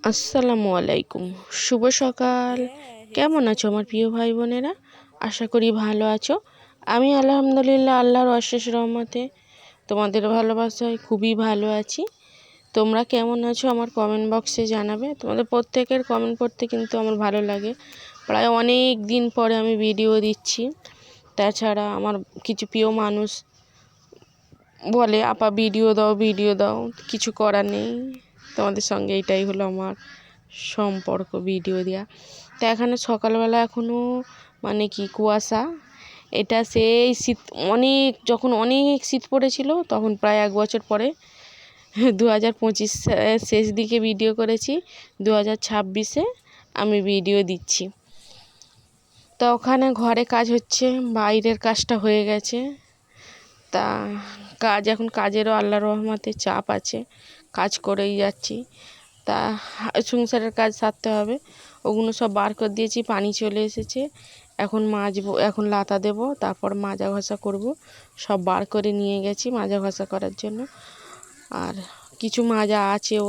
আসসালামু আলাইকুম। শুভ সকাল। কেমন আছো আমার প্রিয় ভাই বোনেরা? আশা করি ভালো আছো। আমি আলহামদুলিল্লাহ আল্লাহর অশেষ রহমতে তোমাদের ভালোবাসায় খুবই ভালো আছি। তোমরা কেমন আছো আমার কমেন্ট বক্সে জানাবে। তোমাদের প্রত্যেকের কমেন্ট পড়তে কিন্তু আমার ভালো লাগে। প্রায় অনেক দিন পরে আমি ভিডিও দিচ্ছি। তাছাড়া আমার কিছু প্রিয় মানুষ বলে আপা ভিডিও দাও, কিছু করার নেই। তোমাদের সঙ্গে এটাই হলো আমার সম্পর্ক, ভিডিও দেওয়া। তো এখানে সকালবেলা এখনও মানে কি কুয়াশা, এটা সেই শীত যখন অনেক শীত পড়েছিল তখন প্রায় 1 বছর পরে 2025 শেষ দিকে ভিডিও করেছি, 2026-এ আমি ভিডিও দিচ্ছি। তো ওখানে ঘরে কাজ হচ্ছে, বাইরের কাজটা হয়ে গেছে। তা এখন কাজেরও আল্লাহর রহমতে চাপ আছে, কাজ করেই যাচ্ছি। তা সংসারের কাজ সারতে হবে, ওগুলো সব বার করে দিয়েছি। পানি চলে এসেছে, এখন মাজবো, এখন লাতা দেব, তারপর মাজা ঘষা করব। সব বার করে নিয়ে গেছি মাজা ঘষা করার জন্য, আর কিছু মাজা আছেও।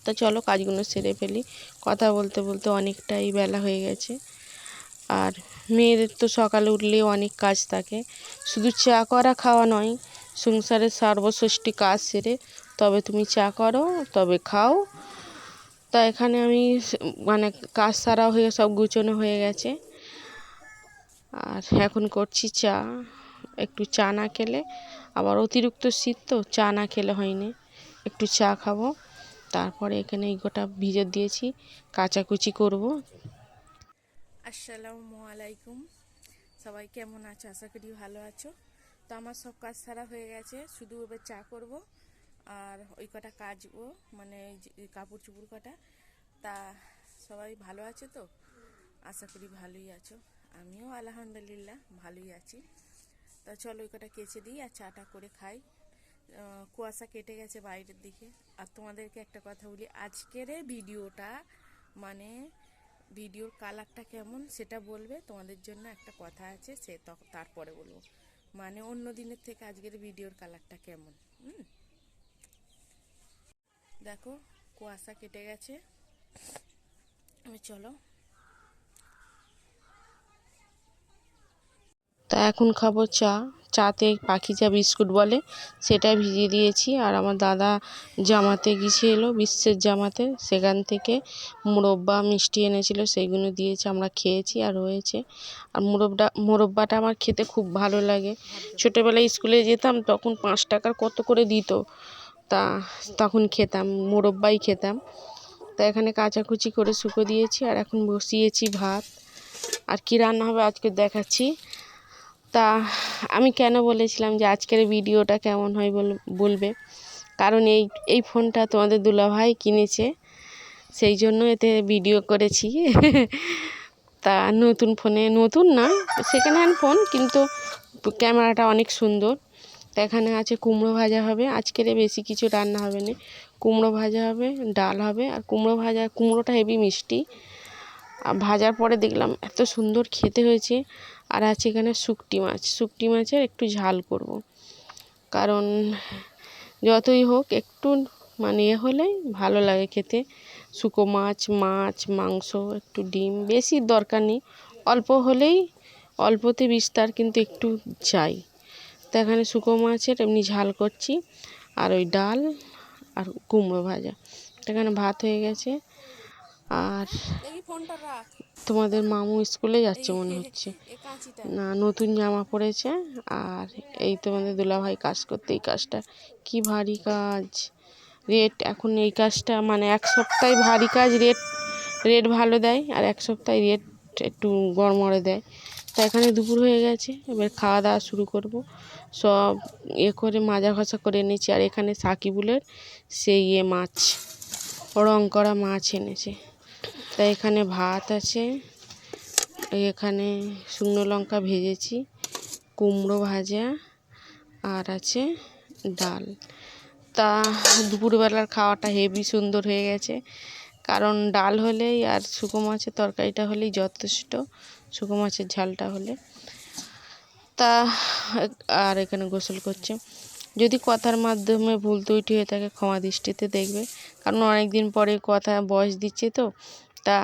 তা চলো কাজগুলো সেরে ফেলি। কথা বলতে বলতে অনেকটাই বেলা হয়ে গেছে। আর মেয়েদের তো সকালে উঠলেই অনেক কাজ থাকে, শুধু চা করা খাওয়া নয়, সংসারের সর্বষষ্ঠী কাজ সেরে তবে তুমি চা করো, তবে খাও। তা এখানে আমি মানে কাজ সারা হয়ে সব গুছানো হয়ে গেছে, আর এখন করছি চা। একটু চা না খেলে, আবার অতিরিক্ত শীত তো, চা না খেলে হয়নি, একটু চা খাবো। তারপরে এখানে এই গোটা ভিজে দিয়েছি, কাচাকুচি করব। আসসালামু আলাইকুম। সবাই কেমন আছো? আশা করি ভালো আছো। তো আমার সব কাজ সারা হয়ে গেছে, শুধু এবার চা করব আর ওই কটা কাচবো, মানে কাপড় চুপড় কটা। তা সবাই ভালো আছে তো? আশা করি ভালোই আছো। আমিও আলহামদুলিল্লাহ ভালোই আছি। তা চলো ওই কটা কেচে দিই আর চাটা করে খাই। কুয়াশা কেটে গেছে বাইরের দিকে। আর তোমাদেরকে একটা কথা বলি, আজকের ভিডিওটা মানে ভিডিওর কালারটা কেমন সেটা বলবে। তোমাদের জন্য একটা কথা আছে, সে তারপরে বলবো। মানে অন্য দিনের থেকে আজকের ভিডিওর কালারটা কেমন। দেখো কুয়াশা কেটে গেছে, চলো। তা এখন খাবো চা। চাতে পাখিজা বিস্কুট বলে, সেটা ভিজিয়ে দিয়েছি। আর আমার দাদা জামাতে গিয়েছিল, বিশ্বের জামাতে, সেখান থেকে মুরব্বা মিষ্টি এনেছিল, সেইগুলো দিয়েছে, আমরা খেয়েছি আর রয়েছে। আর মুরব্বাটা আমার খেতে খুব ভালো লাগে। ছোটোবেলায় স্কুলে যেতাম তখন 5 টাকার কত করে দিত, তা তখন খেতাম, মুরব্বাই খেতাম। তা এখানে কাচাকুচি করে শুকো দিয়েছি, আর এখন বসিয়েছি ভাত। আর কি রান্না হবে আজকে দেখাচ্ছি। তা আমি কেন বলেছিলাম যে আজকের ভিডিওটা কেমন হয় বলবে, কারণ এই ফোনটা তোমাদের দুলাভাই কিনেছে, সেই জন্য এতে ভিডিও করেছি। তা নতুন ফোনে, নতুন না, সেকেন্ড হ্যান্ড ফোন, কিন্তু ক্যামেরাটা অনেক সুন্দর। তা এখানে আছে কুমড়ো ভাজা হবে, আজকের বেশি কিছু রান্না হবে না। কুমড়ো ভাজা হবে, ডাল হবে। আর কুমড়োটা হেভি মিষ্টি, আর ভাজার পরে দেখলাম এত সুন্দর খেতে হয়েছে। আর আছে এখানে শুকটি মাছের একটু ঝাল করব, কারণ যতই হোক একটু মানে হলেই ভালো লাগে খেতে। শুকো মাছ, মাংস, একটু ডিম, বেশি দরকার নেই, অল্প হলেই, অল্পতে বিস্তার, কিন্তু একটু চাই। তো এখানে শুকো মাছের এমনি ঝাল করছি, আর ওই ডাল আর কুমড়ো ভাজা। এখানে ভাত হয়ে গেছে। আর তোমাদের মামু স্কুলে যাচ্ছে মনে হচ্ছে, না নতুন জামা পরেছে। আর এই তোমাদের দুলাভাই কাজ করতে, এই কাজটা কি ভারী কাজ। এখন এই কাজটা মানে 1 সপ্তাহে ভারী কাজ, রেট ভালো দেয়, আর 1 সপ্তাহে রেট একটু গড়মড়ে দেয়। তা এখানে দুপুর হয়ে গেছে, এবার খাওয়া দাওয়া শুরু করব। সব করে মাজা ঘষা করে এনেছি। আর এখানে সাকিবুলের সেই মাছ, রং করা মাছ এনেছে। তাই এখানে ভাত আছে, এখানে শুকনো লঙ্কা ভেজেছি, কুমড়ো ভাজা, আর আছে ডাল। তা দুপুরবেলার খাওয়াটা হেভি সুন্দর হয়ে গেছে, কারণ ডাল হলেই আর শুকো মাছের তরকারিটা হলেই যথেষ্ট, শুকো মাছের ঝালটা হলে। তা আর এখানে গোসল করছে। যদি কথার মাধ্যমে ভুল ত্রুটি হয়ে থাকে ক্ষমা দৃষ্টিতে দেখবে, কারণ অনেক দিন পরে কথা বয়স দিচ্ছে তো। তা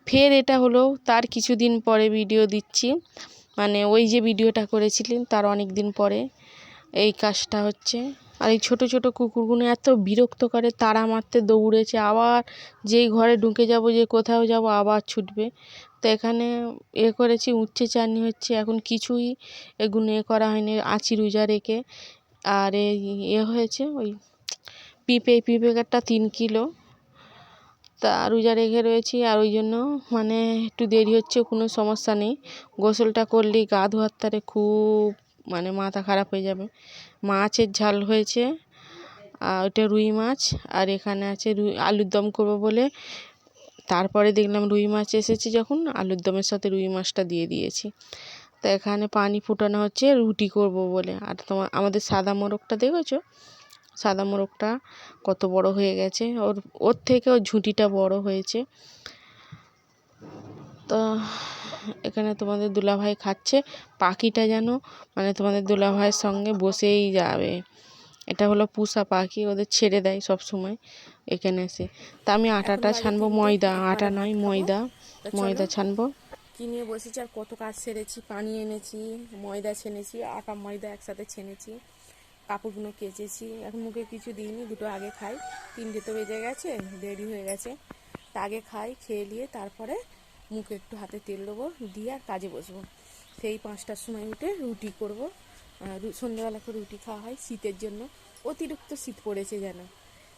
ফের এটা হলো তার কিছুদিন পরে ভিডিও দিচ্ছি, মানে ওই যে ভিডিওটা করেছিলেন তার অনেক দিন পরে এই কাজটা হচ্ছে। আর এই ছোটো ছোটো কুকুরগুলো এত বিরক্ত করে, তাড়া মারতে দৌড়েছে, আবার যেই ঘরে ঢুকে যাব, যে কোথাও যাব আবার ছুটবে। তো এখানে করেছি, উচ্ছে চাটনি হচ্ছে, এখন কিছুই এগুলো করা হয়নি, আঁচি রুজা রেখে। আর হয়েছে ওই পিঁপে কাঠটা 3 কিলো, তা রোজা রেখে রয়েছি। আর ওই জন্য মানে একটু দেরি হচ্ছে, কোনো সমস্যা নেই। গোসলটা করলেই গা ধোয়ার তারে খুব মানে মাথা খারাপ হয়ে যাবে। মাছের ঝাল হয়েছে, আর ওটা রুই মাছ। আর এখানে আছে আলুর দম করবো বলে, তারপরে দেখলাম রুই মাছ এসেছে, যখন আলুর দমের সাথে রুই মাছটা দিয়ে দিয়েছি। তা এখানে পানি ফুটানো হচ্ছে রুটি করব বলে। আর আমাদের সাদা মোরগটা দেখেছো, সাদা মোরগটা কত বড় হয়ে গেছে, ওর থেকে ওর ঝুঁটিটা বড় হয়েছে। তো এখানে তোমাদের দুলাভাই খাচ্ছে, পাখিটা যেন মানে তোমাদের দুলাভাইয়ের সঙ্গে বসেই যাবে। এটা হলো পুষা পাখি, ওদের ছেড়ে দেয় সব সময় এখানে এসে। তা আমি আটাটা ছানবো, ময়দা, আটা নয় ময়দা ছানবো। কি নিয়ে বসেছি আর কত কাজ সেরেছি, পানি এনেছি, ময়দা ছেনেছি, আটা ময়দা একসাথে ছেনেছি, কাপড়গুলো কেচেছি। এখন মুখে কিছু দিইনি, দুটো আগে খাই, 3টে তো বেজে গেছে, দেরি হয়ে গেছে। তা আগে খাই, খেয়ে নিয়ে তারপরে মুখে একটু হাতে তেল দেবো, দিয়ে আর কাজে বসবো। সেই 5টার সময় উঠে রুটি করবো। সন্ধ্যেবেলা করে রুটি খাওয়া হয় শীতের জন্য, অতিরিক্ত শীত পড়েছে যেন,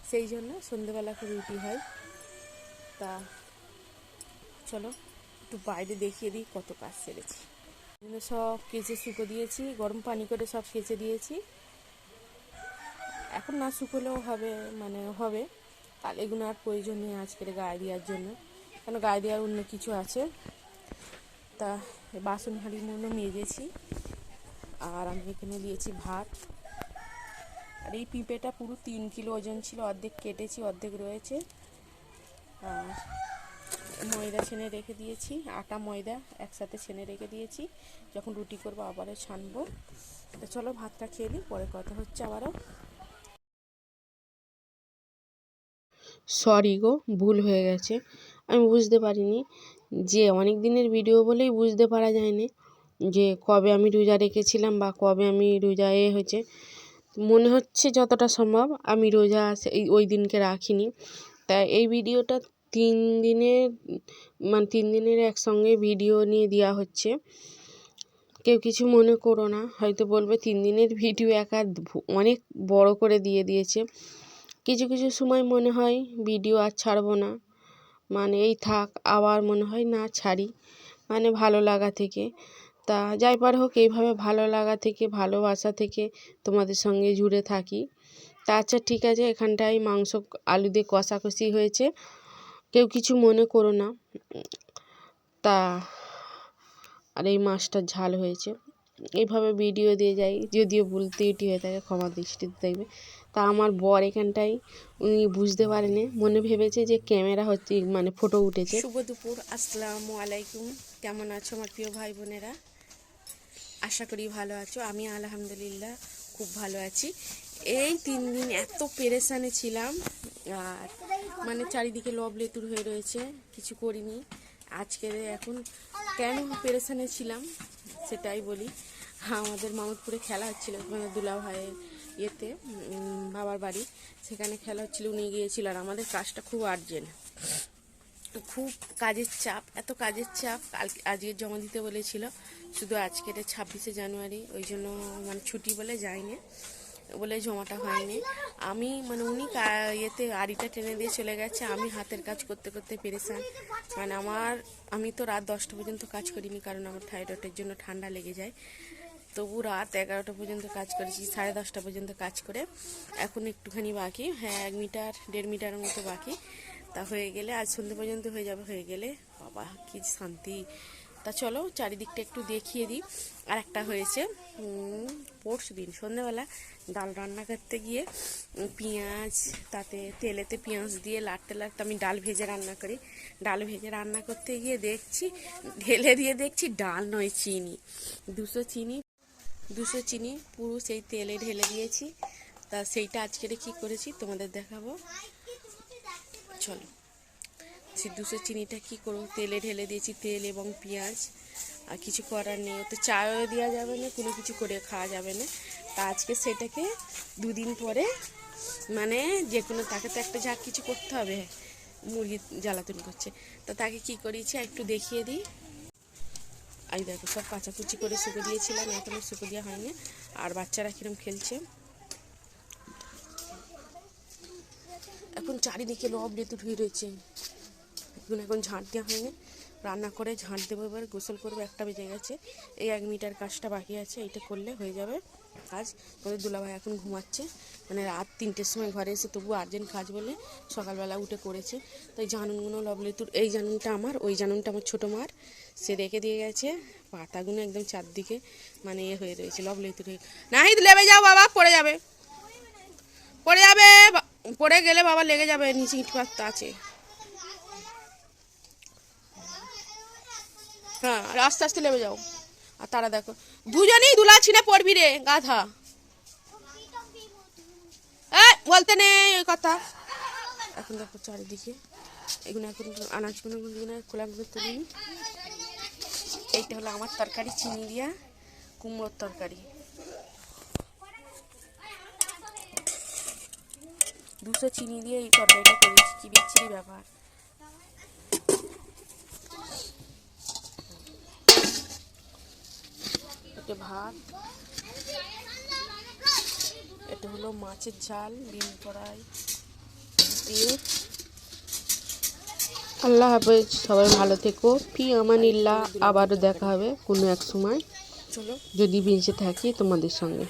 সেই জন্য সন্ধ্যেবেলা করে রুটি হয়। তা চলো একটু বাইরে দেখিয়ে দিই কত কাজ সেরেছি। সব কেচে শুকো দিয়েছি, গরম পানি করে সব কেচে দিয়েছি। এখন না শুকোলেও হবে, মানে হবে, কাল এগুলো আর প্রয়োজন নেই আজকের গায়ে দেওয়ার জন্য, কেন গায়ে দেওয়ার অন্য কিছু আছে। তা বাসন হাঁড়িগুলো মেজেছি, আর আমি এখানে দিয়েছি ভাত। আর এই পিঁপেটা পুরো 3 কিলো ওজন ছিল, অর্ধেক কেটেছি, অর্ধেক রয়েছে। আর ময়দা ছেনে রেখে দিয়েছি, আটা ময়দা একসাথে ছেনে রেখে দিয়েছি, যখন রুটি করবো আবারও ছানবো। তো চলো ভাতটা খেয়ে নিই, পরে কথা হচ্ছে আবারও। সরি গো, ভুল হয়ে গেছে, আমি বুঝতে পারিনি যে অনেক দিনের ভিডিও বলেই বুঝতে পারা যায়নি যে কবে আমি রোজা রেখেছিলাম বা কবে আমি রোজা হয়েছে। মনে হচ্ছে যতটা সম্ভব আমি রোজা ওই দিনকে রাখিনি। তাই এই ভিডিওটা 3 দিনের, মানে 3 দিনের একসঙ্গে ভিডিও নিয়ে দেওয়া হচ্ছে। কেউ কিছু মনে করো না, হয়তো বলবে 3 দিনের ভিডিও অনেক বড় করে দিয়েছে। কিছু কিছু সময় মনে হয় ভিডিও আর ছাড়বো না, মানে এই থাক, আবার মনে হয় না ছাড়ি, মানে ভালো লাগা থেকে। তা যাই পার হোক, এইভাবে ভালো লাগা থেকে, ভালোবাসা থেকে তোমাদের সঙ্গে জুড়ে থাকি। তা আচ্ছা ঠিক আছে, এখানটায় মাংস আলু দিয়ে কষাকষি হয়েছে, কেউ কিছু মনে করো না। তা আর এই মাছটার ঝাল হয়েছে। এইভাবে ভিডিও দিয়ে যাই, যদিও ভুল ত্রুটি হয়ে থাকে ক্ষমা দৃষ্টিতে দেখবে। তা আমার বর এখানটায় উনি বুঝতে পারেনি, মনে ভেবেছে যে ক্যামেরা হচ্ছে, মানে ফটো উঠেছে। শুভ দুপুর, আসসালামু আলাইকুম। কেমন আছো আমার প্রিয় ভাই বোনেরা? আশা করি ভালো আছো। আমি আলহামদুলিল্লাহ খুব ভালো আছি। এই 3 দিন এত পেরেশানে ছিলাম, আর মানে চারিদিকে লব লেতুর হয়ে রয়েছে, কিছু করিনি। আজকে এখন কেন পেরেশানে ছিলাম সেটাই বলি। আমাদের মামুদপুরে খেলা হচ্ছিল, মানে দুলা ভাইয়ের ইয়েতে, বাবার বাড়ি, সেখানে খেলা হচ্ছিল, উনি গিয়েছিল। আর আমাদের কাজটা খুব আর্জেন্ট, খুব কাজের চাপ, এত কাজের চাপ। আজকে জমা দিতে বলেছিল, শুধু আজকের 26শে জানুয়ারি, ওই জন্য মানে ছুটি বলে যায়নি, বলে জমাটা হয়নি। আমি মানে উনি ইয়েতে আড়িটা টেনে দিয়ে চলে গেছে, আমি হাতের কাজ করতে করতে পেরেছান। মানে আমি তো রাত 10টা পর্যন্ত কাজ করিনি, কারণ আমার থাইরয়েডের জন্য ঠান্ডা লেগে যায়। তবু রাত 11টা পর্যন্ত কাজ করেছি, 10:30 পর্যন্ত কাজ করে। এখন একটুখানি বাকি, হ্যাঁ 1 মিটার 1.5 মিটারের মতো বাকি। তা হয়ে গেলে আজ সন্ধ্যে পর্যন্ত হয়ে যাবে, হয়ে গেলে বাবা কি শান্তি। তা চলো চারিদিকটা একটু দেখিয়ে দিই। আর একটা হয়েছে, পরশু দিন সন্ধ্যেবেলা ডাল রান্না করতে গিয়ে পেঁয়াজ, তাতে তেলেতে পেঁয়াজ দিয়ে লাটতে লাটতে, আমি ডাল ভেজে রান্না করি, ডাল ভেজে রান্না করতে গিয়ে দেখছি, ঢেলে দিয়ে দেখছি ডাল নয় চিনি, 200 চিনি পুরো সেই তেলে ঢেলে দিয়েছি। তা সেইটা আজকে কী করেছি তোমাদের দেখাবো, চলো। সিদ্ধুসের চিনিটা কী করবো, তেলে ঢেলে দিয়েছি, তেল এবং পেঁয়াজ, আর কিছু করার নেই, তো চাও দেওয়া যাবে না, কোনো কিছু করে খাওয়া যাবে না। তা আজকে সেটাকে দুদিন পরে মানে যে কোনো, তাকে তো একটা যা কিছু করতে হবে, মুরগি জ্বালাতন করছে, তো তাকে কি করেছি একটু দেখিয়ে দিই। এই দেখো সব কাচাকুচি করে শুকো দিয়েছিলাম, এখনও শুকো দেওয়া হয়নি। আর বাচ্চারা কিরম খেলছে, এখন চারিদিকে লব লেতু ঢুকে রয়েছে। এখন ঝাঁট দেওয়া হয়নি, রান্না করে ঝাঁট দেবো, এবার গোসল করবো, 1টা বেজে গেছে। এই 1 মিটার কাজটা বাকি আছে, এইটা করলে হয়ে যাবে কাজ। তোমাদের দুলাভাই এখন ঘুমাচ্ছে, মানে রাত 3টের সময় ঘরে এসে, তবু আর্জেন্ট কাজ বলে সকালবেলা উঠে করেছে। তো এই জানুনগুলো লবলেতুর, এই জানুনটা আমার, ওই জানুনটা আমার ছোটো মার, সে রেখে দিয়ে গেছে। পাতাগুলো একদম চারদিকে মানে হয়ে রয়েছে লবলেতুর। নাহিদ লেবে যাও বাবা, পড়ে যাবে, পড়ে যাবে, পড়ে গেলে বাবা লেগে যাবে, নিচে ইট পাতা আছে। হ্যাঁ, আস্তে আস্তে লেবে যাও। আর তারা দেখো দুজনেই দুলা ছিঁড়ে পড়বি রে গাধা, বলতে নেই ওই কথা। এখন দেখো চারিদিকে এগুলো, এখন আনাজগুলো খোলাগুলো তুলিনি। এইটা হলো আমার তরকারি, চিনি দিয়া কুমড়োর তরকারি। 200 চিনি দিয়ে এই তরকারিটা করেছি, কি বিচ্ছিরি ব্যাপার। এটা ভাত, এটা হলো মাছের ঝাল, ডিম কড়াই, তেল। আল্লাহ হাফেজ, সবাই ভালো থেকো, ফি আমানিল্লাহ। আবারও দেখা হবে কোনো এক সময়, চলো যদি বেঁচে থাকি তোমাদের সঙ্গে।